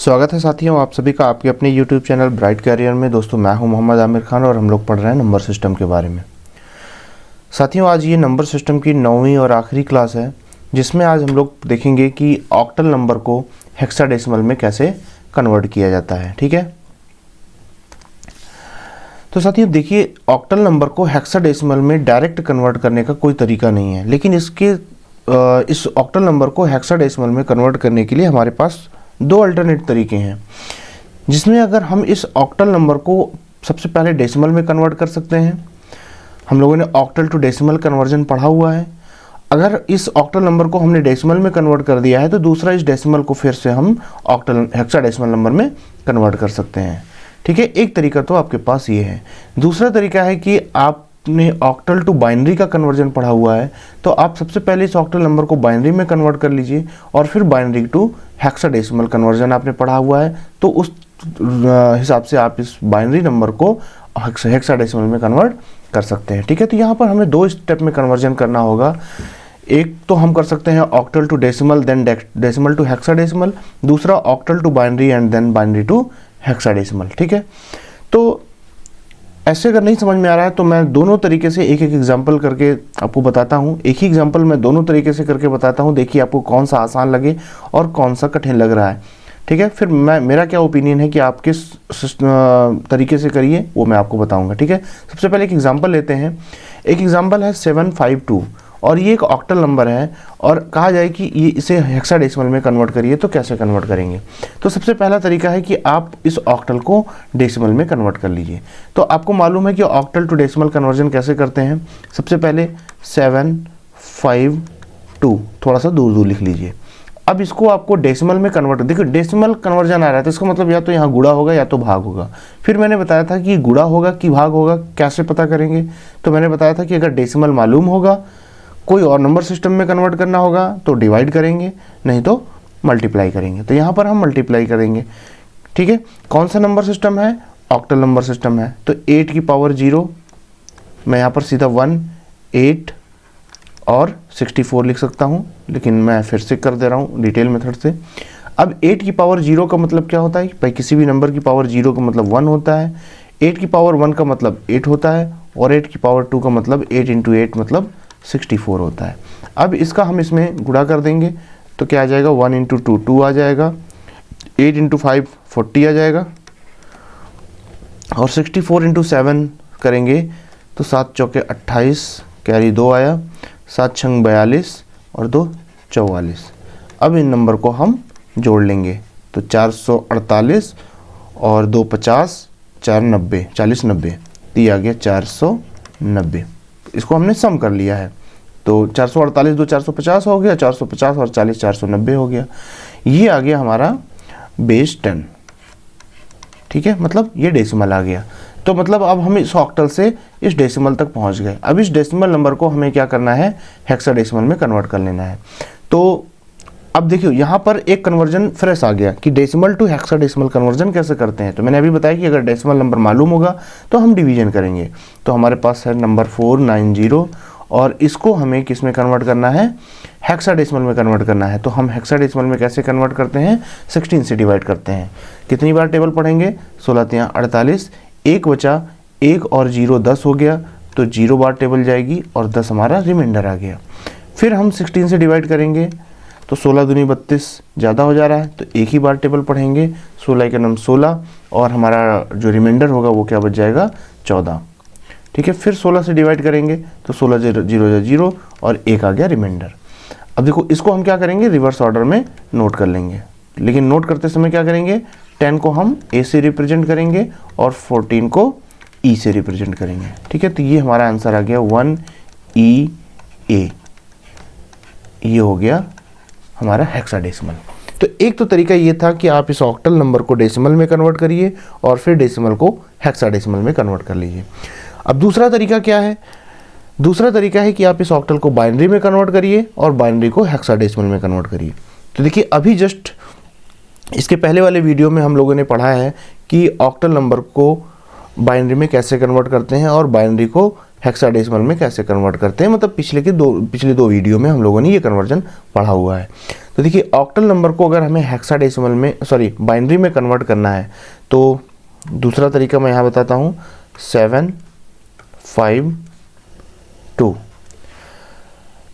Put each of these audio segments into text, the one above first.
स्वागत है साथियों आप सभी का आपके अपने YouTube चैनल ब्राइट कैरियर में। दोस्तों मैं हूं मोहम्मद आमिर खान और हम लोग पढ़ रहे हैं नंबर सिस्टम के बारे में। साथियों आज ये नंबर सिस्टम की 9वीं और आखिरी क्लास है, जिसमें आज हम लोग देखेंगे कि ऑक्टल नंबर को हेक्साडेसिमल में कैसे कन्वर्ट किया जाता है। ठीक है, तो साथियों देखिए, ऑक्टल नंबर को हेक्साडेसिमल में डायरेक्ट कन्वर्ट करने का कोई तरीका नहीं है, लेकिन इस ऑक्टल नंबर को हेक्साडेसिमल में कन्वर्ट करने के लिए हमारे पास दो अल्टरनेट तरीके हैं, जिसमें अगर हम इस ऑक्टल नंबर को सबसे पहले डेसिमल में कन्वर्ट कर सकते हैं। हम लोगों ने ऑक्टल टू डेसिमल कन्वर्जन पढ़ा हुआ है। अगर इस ऑक्टल नंबर को हमने डेसिमल में कन्वर्ट कर दिया है तो दूसरा इस डेसिमल को फिर से हम ऑक्टल हेक्साडेसिमल नंबर में कन्वर्ट कर सकते हैं। ठीक है, एक तरीका तो आपके पास ये है। दूसरा तरीका है कि आपने ऑक्टल टू बाइनरी का कन्वर्जन पढ़ा हुआ है, तो आप सबसे पहले इस ऑक्टल नंबर को बाइनरी में कन्वर्ट कर लीजिए और फिर बाइनरी टू हेक्साडेसिमल कन्वर्जन आपने पढ़ा हुआ है, तो उस हिसाब से आप इस बाइनरी नंबर को हेक्साडेसिमल में कन्वर्ट कर सकते हैं। ठीक है, तो यहाँ पर हमें दो स्टेप में कन्वर्जन करना होगा। एक तो हम कर सकते हैं octal to decimal then decimal to hexadecimal, दूसरा octal to binary and then binary to hexadecimal. ठीक है, तो ऐसे अगर नहीं समझ में आ रहा है तो मैं दोनों तरीके से एक एक एग्जांपल करके आपको बताता हूँ। एक ही एग्जांपल मैं दोनों तरीके से करके बताता हूँ, देखिए आपको कौन सा आसान लगे और कौन सा कठिन लग रहा है। ठीक है, फिर मेरा क्या ओपिनियन है कि आप किस तरीके से करिए वो मैं आपको बताऊंगा। ठीक है, सबसे पहले एक एग्जांपल लेते हैं। एक एग्जांपल है 752 और ये एक ऑक्टल नंबर है और कहा जाए कि ये इसे हेक्साडेसिमल में कन्वर्ट करिए, तो कैसे कन्वर्ट करेंगे। तो सबसे पहला तरीका है कि आप इस ऑक्टल को डेसिमल में कन्वर्ट कर लीजिए। तो आपको मालूम है कि ऑक्टल टू डेसिमल कन्वर्जन कैसे करते हैं। सबसे पहले 752 थोड़ा सा दूर दूर लिख लीजिए। अब इसको आपको डेसिमल में कन्वर्ट, देखो डेसिमल कन्वर्जन आ रहा है तो इसका मतलब या तो यहाँ गुणा होगा या तो भाग होगा। फिर मैंने बताया था कि गुणा होगा कि भाग होगा, कैसे पता करेंगे। तो मैंने बताया था कि अगर डेसिमल मालूम होगा, कोई और नंबर सिस्टम में कन्वर्ट करना होगा तो डिवाइड करेंगे, नहीं तो मल्टीप्लाई करेंगे। तो यहाँ पर हम मल्टीप्लाई करेंगे। ठीक है, कौन सा नंबर सिस्टम है, ऑक्टल नंबर सिस्टम है। तो 8 की पावर 0, मैं यहाँ पर सीधा 1, 8 और 64 लिख सकता हूँ, लेकिन मैं फिर से कर दे रहा हूँ डिटेल मेथड से। अब 8 की पावर 0 का मतलब क्या होता है, भाई किसी भी नंबर की पावर 0 का मतलब 1 होता है, 8 की पावर 1 का मतलब 8 होता है और 8 की पावर 2 का मतलब 8 × 8 मतलब 64 होता है। अब इसका हम इसमें गुणा कर देंगे तो क्या आ जाएगा, 1 × 2 2 आ जाएगा, 8 × 5 40 आ जाएगा और 64 × 7 करेंगे तो 7 चौके 28, कैरी 2 आया, 7 छंग 42 और 2 44। अब इन नंबर को हम जोड़ लेंगे तो 448 और 2 50, 4 90, 40 90, तो ये आ गया 490। इसको हमने सम कर लिया है तो 448 2 450 हो गया, 450 और 40 490 हो गया। ये आ गया हमारा बेस 10। ठीक है, मतलब ये डेसिमल आ गया। तो मतलब अब हम इस ऑक्टल से इस डेसिमल तक पहुंच गए। अब इस डेसिमल नंबर को हमें क्या करना है, हेक्साडेसिमल में कन्वर्ट कर लेना है। तो अब देखियो यहाँ पर एक कन्वर्जन फ्रेश आ गया कि डेसिमल टू हेक्साडेसिमल कन्वर्जन कैसे करते हैं। तो मैंने अभी बताया कि अगर डेसिमल नंबर मालूम होगा तो हम डिवीजन करेंगे। तो हमारे पास है नंबर 490 और इसको हमें किस में कन्वर्ट करना है, हेक्साडेसिमल में कन्वर्ट करना है। तो हम हेक्साडेसिमल में कैसे कन्वर्ट करते हैं, 16 से डिवाइड करते हैं। कितनी बार टेबल पढ़ेंगे, 16 × 48, 1 बचा, 1 और 0 10 हो गया, तो 0 बार टेबल जाएगी और 10 हमारा रिमाइंडर आ गया। फिर हम 16 से डिवाइड करेंगे तो 16 दूनी 32 ज़्यादा हो जा रहा है, तो एक ही बार टेबल पढ़ेंगे, 16 के नाम 16 और हमारा जो रिमाइंडर होगा वो क्या बच जाएगा, 14। ठीक है, फिर 16 से डिवाइड करेंगे तो 16 0 0 और 1 आ गया रिमाइंडर। अब देखो इसको हम क्या करेंगे, रिवर्स ऑर्डर में नोट कर लेंगे, लेकिन नोट करते समय क्या करेंगे, 10 को हम ए से रिप्रेजेंट करेंगे और 14 को ई से रिप्रेजेंट करेंगे। ठीक है, तो ये हमारा आंसर आ गया 1EA। ये हो गया हमारा हेक्साडेसिमल। तो एक तो तरीका ये था कि आप इस ऑक्टल नंबर को डेसिमल में कन्वर्ट करिए और फिर डेसिमल को हेक्साडेसिमल में कन्वर्ट कर लीजिए। अब दूसरा तरीका क्या है, दूसरा तरीका है कि आप इस ऑक्टल को बाइनरी में कन्वर्ट करिए और बाइनरी को हेक्साडेसिमल में कन्वर्ट करिए। तो देखिए अभी जस्ट इसके पहले वाले वीडियो में हम लोगों ने पढ़ा है कि ऑक्टल नंबर को बाइनरी में कैसे कन्वर्ट करते हैं और बाइनरी को हेक्साडेसिमल में कैसे कन्वर्ट करते हैं, मतलब पिछले दो वीडियो में हम लोगों ने ये कन्वर्जन पढ़ा हुआ है। तो देखिए ऑक्टल नंबर को अगर हमें हेक्साडेसिमल में बाइनरी में कन्वर्ट करना है तो दूसरा तरीका मैं यहाँ बताता हूँ, 752।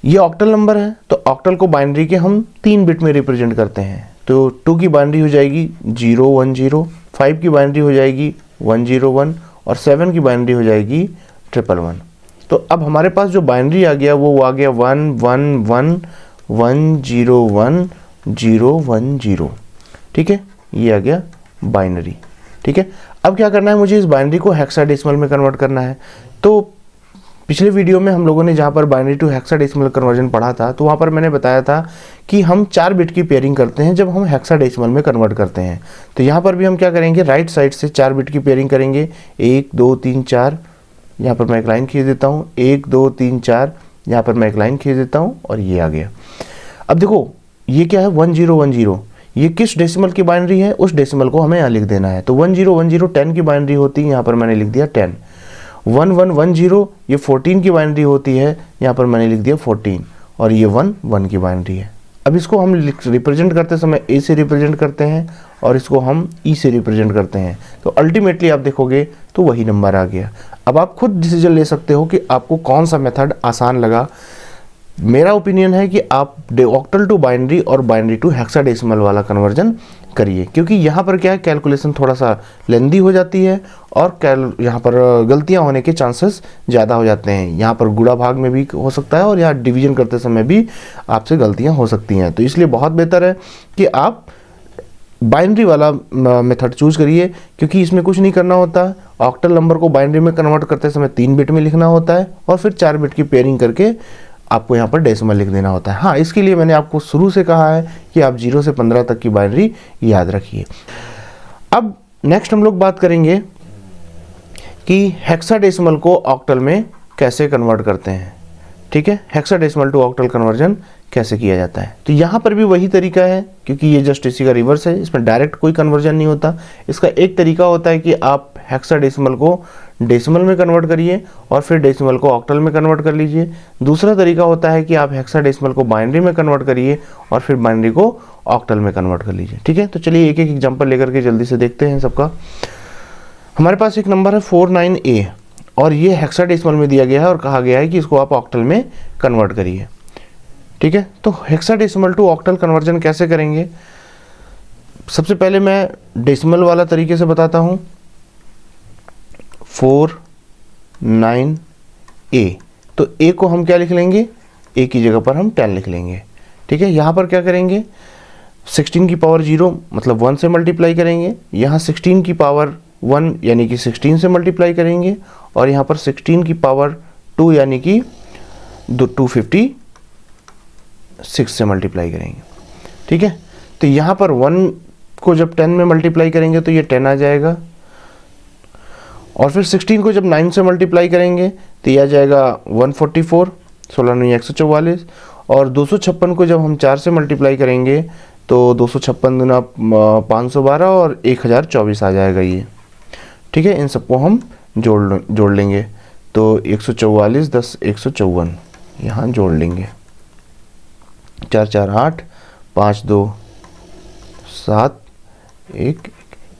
ये ऑक्टल नंबर है तो ऑक्टल को बाइनरी के हम 3 बिट में रिप्रेजेंट करते हैं। तो 2 की बाइनरी हो जाएगी 010, 5 की बाइनरी हो जाएगी 101 और 7 की बाइनरी हो जाएगी 111। तो अब हमारे पास जो बाइनरी आ गया वो आ गया 111101010। ठीक है, ये आ गया बाइनरी। ठीक है, अब क्या करना है, मुझे इस बाइनरी को हेक्साडेसिमल में कन्वर्ट करना है। तो पिछले वीडियो में हम लोगों ने जहाँ पर बाइनरी टू हेक्साडेसिमल कन्वर्जन पढ़ा था तो वहाँ पर मैंने बताया था कि हम 4 बिट की पेयरिंग करते हैं जब हम हेक्साडेसिमल में कन्वर्ट करते हैं। तो यहाँ पर भी हम क्या करेंगे, राइट साइड से 4 बिट की पेयरिंग करेंगे, 1 2 3 4। यहाँ पर मैं एक लाइन खींच देता हूँ, 1 2 3 4, यहाँ पर मैं एक लाइन खींच देता हूँ और ये आ गया। अब देखो ये क्या है, 1010, ये किस डेसिमल की बाइनरी है, उस डेसिमल को हमें यहाँ लिख देना है। तो 1010 10 की बाइनरी होती है, यहाँ पर मैंने लिख दिया 10। 1110 ये 14 की बाइनरी होती है, यहाँ पर मैंने लिख दिया 14 और ये 1 की बाइनरी है। अब इसको हम रिप्रेजेंट करते समय ए से रिप्रेजेंट करते हैं और इसको हम ई से रिप्रेजेंट करते हैं। तो अल्टीमेटली आप देखोगे तो वही नंबर आ गया। अब आप खुद डिसीजन ले सकते हो कि आपको कौन सा मेथड आसान लगा। मेरा ओपिनियन है कि आप ऑक्टल टू बाइनरी और बाइनरी टू हेक्साडेसिमल वाला कन्वर्जन करिए, क्योंकि यहाँ पर क्या है, कैलकुलेशन थोड़ा सा लेंदी हो जाती है और यहाँ पर गलतियाँ होने के चांसेस ज़्यादा हो जाते हैं। यहाँ पर गुणा भाग में भी हो सकता है और यहाँ डिवीजन करते समय भी आपसे गलतियाँ हो सकती हैं। तो इसलिए बहुत बेहतर है कि आप बाइनरी वाला मेथड चूज करिए, क्योंकि इसमें कुछ नहीं करना होता। ऑक्टल नंबर को बाइनरी में कन्वर्ट करते समय 3 बिट में लिखना होता है और फिर 4 बिट की पेयरिंग करके आपको यहाँ पर डेसिमल लिख देना होता है। हाँ, इसके लिए मैंने आपको शुरू से कहा है कि आप 0 से 15 तक की बाइनरी याद रखिए। अब नेक्स्ट हम लोग बात करेंगे कि हेक्साडेसिमल को ऑक्टल में कैसे कन्वर्ट करते हैं। ठीक है, हेक्साडेसिमल टू ऑक्टल कन्वर्जन कैसे किया जाता है। तो यहाँ पर भी वही तरीका है, क्योंकि ये जस्ट इसी का रिवर्स है, इसमें डायरेक्ट कोई कन्वर्जन नहीं होता। इसका एक तरीका होता है कि आप हेक्साडेसिमल को डेसिमल में कन्वर्ट करिए और फिर डेसिमल को ऑक्टल में कन्वर्ट कर लीजिए। दूसरा तरीका होता है कि आप हेक्साडेसिमल को बाइनरी में कन्वर्ट करिए और फिर बाइनरी को ऑक्टल में कन्वर्ट कर लीजिए। ठीक है, तो चलिए एक एक एग्जाम्पल लेकर के जल्दी से देखते हैं सबका। हमारे पास एक नंबर है 49A और ये हेक्साडेसिमल में दिया गया है और कहा गया है कि इसको आप ऑक्टल में कन्वर्ट करिए। ठीक है, तो हेक्साडेसिमल टू ऑक्टल कन्वर्जन कैसे करेंगे, सबसे पहले मैं डेसिमल वाला तरीके से बताता हूँ। 49A, तो A को हम क्या लिख लेंगे, A की जगह पर हम 10 लिख लेंगे। ठीक है, यहाँ पर क्या करेंगे, 16 की पावर 0 मतलब 1 से मल्टीप्लाई करेंगे, यहाँ 16 की पावर 1 यानी कि 16 से मल्टीप्लाई करेंगे और यहाँ पर 16 की पावर 2 यानी कि 256 से मल्टीप्लाई करेंगे। ठीक है, तो यहाँ पर 1 को जब 10 में मल्टीप्लाई करेंगे तो ये 10 आ जाएगा और फिर 16 को जब 9 से मल्टीप्लाई करेंगे तो ये आ जाएगा 144, 16 9 144 और 256 को जब हम 4 से मल्टीप्लाई करेंगे तो 256 गुना 512 और 1024 आ जाएगा ये। ठीक है, इन सबको हम जोड़ लेंगे तो 144 10 154 यहाँ जोड़ लेंगे, 4 4 8 5 2 7 1,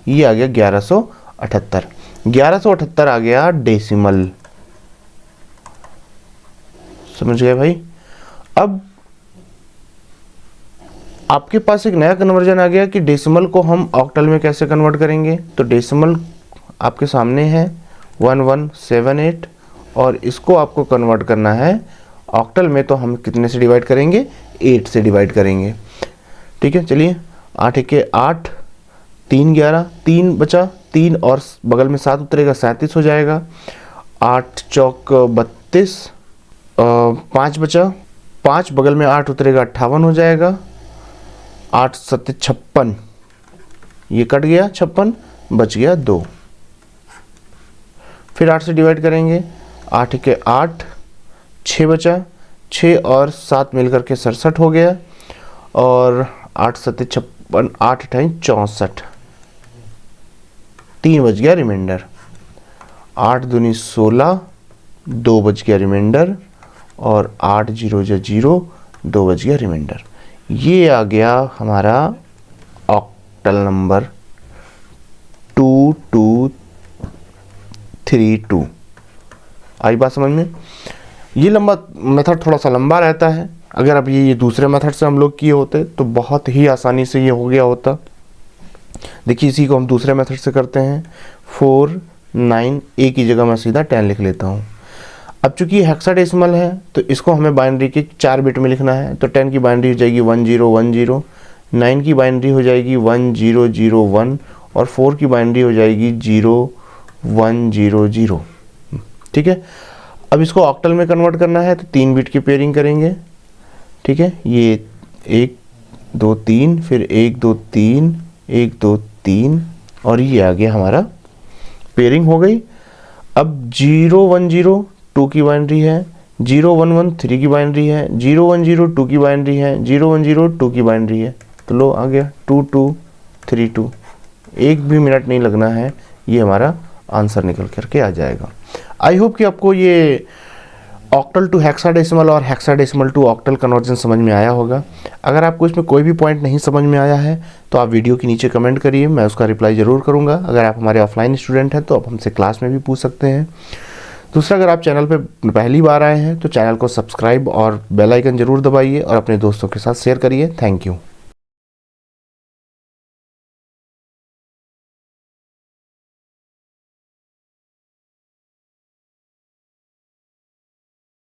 ये आ गया 1178। 1178 आ गया डेसिमल। समझ गए भाई। अब आपके पास एक नया कन्वर्जन आ गया कि डेसिमल को हम ऑक्टल में कैसे कन्वर्ट करेंगे। तो डेसिमल आपके सामने है 1178 और इसको आपको कन्वर्ट करना है ऑक्टल में। तो हम कितने से डिवाइड करेंगे, 8 से डिवाइड करेंगे। ठीक है, चलिए 8 1 8 3 11, 3 बचा, 3 और बगल में 7 उतरेगा 37 हो जाएगा। 8 चौक 32, 5 बचा, 5 बगल में 8 उतरेगा 58 हो जाएगा। 8 7 56, ये कट गया 56, बच गया 2। फिर 8 से डिवाइड करेंगे, 8 1 8, 6 बचा, 6 और 7 मिलकर के 67 हो गया और 8 7 56, 8 8 64, 3 बच गया रिमाइंडर। 8 दूनी 16, 2 बच गया रिमाइंडर और 8 0 0, 2 बच गया रिमाइंडर। ये आ गया हमारा ऑक्टल नंबर 2232। आई बात समझ में? ये लंबा मेथड थोड़ा सा लंबा रहता है। अगर अब ये दूसरे मेथड से हम लोग किए होते तो बहुत ही आसानी से ये हो गया होता। देखिए इसी को हम दूसरे मेथड से करते हैं। 4 9 ए की जगह मैं सीधा 10 लिख लेता हूँ। अब चूंकि ये हेक्साडेसिमल है तो इसको हमें बाइनरी के 4 बिट में लिखना है। तो 10 की बाइनरी हो जाएगी 1010, 9 की बाइनरी हो जाएगी 1001 और 4 की बाइनरी हो जाएगी 0100। ठीक है। अब इसको ऑक्टल में कन्वर्ट करना है तो 3 बिट की पेयरिंग करेंगे। ठीक है, ये 1 2 3, फिर 1 2 3 1 2 3 और ये आ गया हमारा पेयरिंग हो गई। अब 0102 की बाइनरी है, 0113 की बाइनरी है, 0102 की बाइनरी है, 0102 की बाइनरी है। तो लो आ गया 2232। एक भी मिनट नहीं लगना है, ये हमारा आंसर निकल करके आ जाएगा। आई होप कि आपको ये ऑक्टल टू हेक्साडेसिमल और हेक्साडेसिमल टू ऑक्टल कन्वर्जन समझ में आया होगा। अगर आपको इसमें कोई भी पॉइंट नहीं समझ में आया है तो आप वीडियो के नीचे कमेंट करिए, मैं उसका रिप्लाई ज़रूर करूंगा। अगर आप हमारे ऑफलाइन स्टूडेंट हैं तो आप हमसे क्लास में भी पूछ सकते हैं। दूसरा, अगर आप चैनल पे पहली बार आए हैं तो चैनल को सब्सक्राइब और बेल आइकन ज़रूर दबाइए और अपने दोस्तों के साथ शेयर करिए। Thank you.